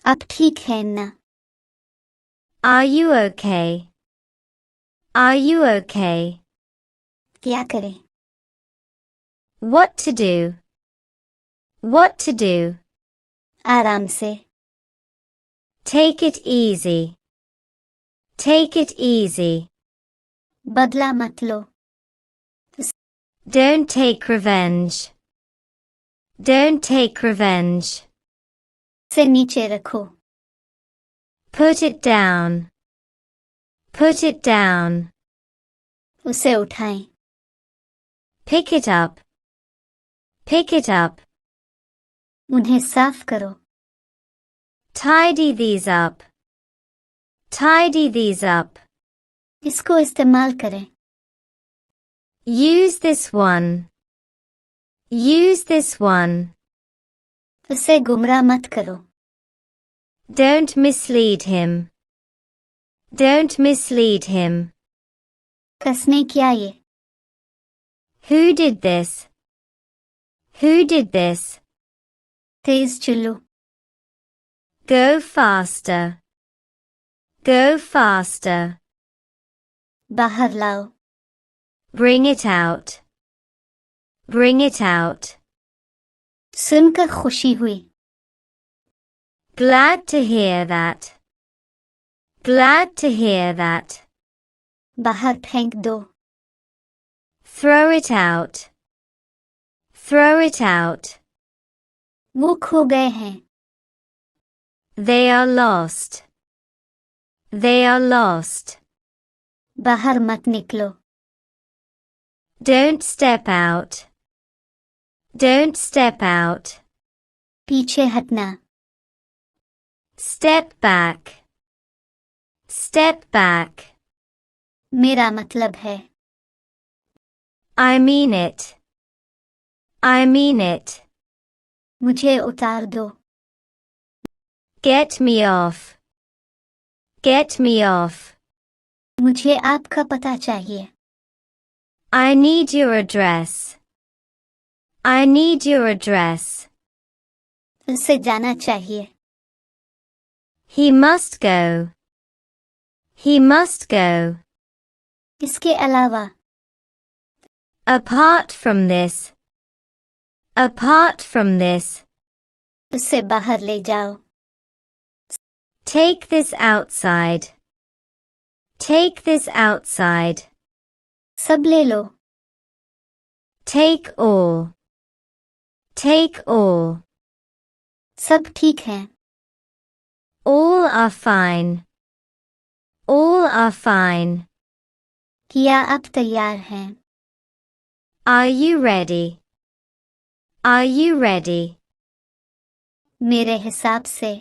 आप ठीक हैं ना? Are you okay? Are you okay? क्या करें? What to do? What to do? आराम से. Take it easy. Take it easy. बदला मत लो. Don't take revenge. Don't take revenge. से नीचे रखो. Put it down. Put it down. उसे उठाएं. Pick it up. Pick it up. उन्हें साफ करो. Tidy these up. Tidy these up. इसको इस्तेमाल करें. Use this one. Use this one. उसे गुमराह मत करो. Don't mislead him. Don't mislead him. कसने किया ये? Who did this? Who did this? तेज चलो. Go faster. Go faster. बाहर लाओ. Bring it out. Bring it out. सुनकर खुशी हुई. Glad to hear that. Glad to hear that. बाहर फेंक दो. Throw it out. Throw it out. वो खो गए हैं. They are lost. They are lost. बाहर मत निकलो. Don't step out. Don't step out. पीछे हटना. Step back. Step back. मेरा मतलब है. I mean it. I mean it. मुझे उतार दो. Get me off. Get me off. मुझे आपका पता चाहिए. I need your address. I need your address. उसे जाना चाहिए. He must go. He must go. इसके अलावा. Apart from this. Apart from this. उसे बाहर ले जाओ. Take this outside. Take this outside. सब ले लो. Take all. Take all. सब ठीक हैं. All are fine. All are fine. क्या आप तैयार हैं? Are you ready? Are you ready? मेरे हिसाब से.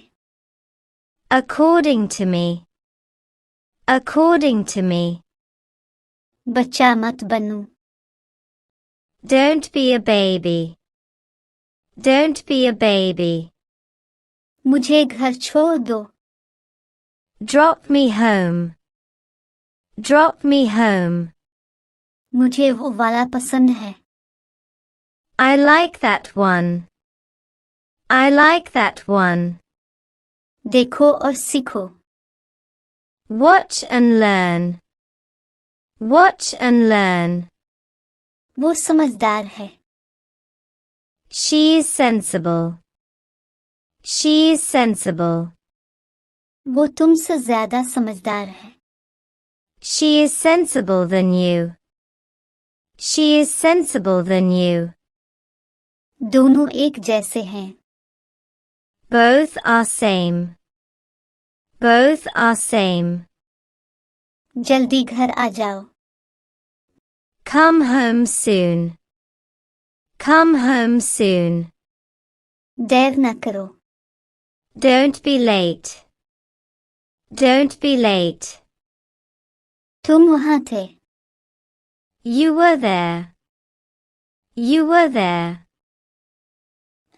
According to me. According to me. बच्चा मत बनो. Don't be a baby. Don't be a baby. मुझे घर छोड़ दो. Drop me home. Drop me home. मुझे वो वाला पसंद है. I like that one. I like that one. देखो और सीखो. Watch and learn. Watch and learn. वो समझदार है. She is sensible. She is sensible. वो तुमसे ज्यादा समझदार है. She is sensible than you. She is sensible than you. दोनों एक जैसे हैं. Both are same. Both are same. जल्दी घर आ जाओ. Come home soon. Come home soon. देर न करो. Don't be late. Don't be late. तुम वहाँ थे. You were there. You were there.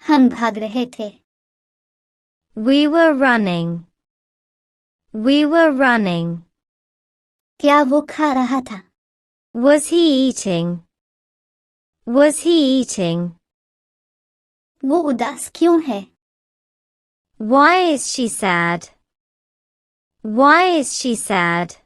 हम भाग रहे थे. We were running. We were running. क्या वो खा रहा था? Was he eating? Was he eating? वो उदास क्यों है? Why is she sad? Why is she sad?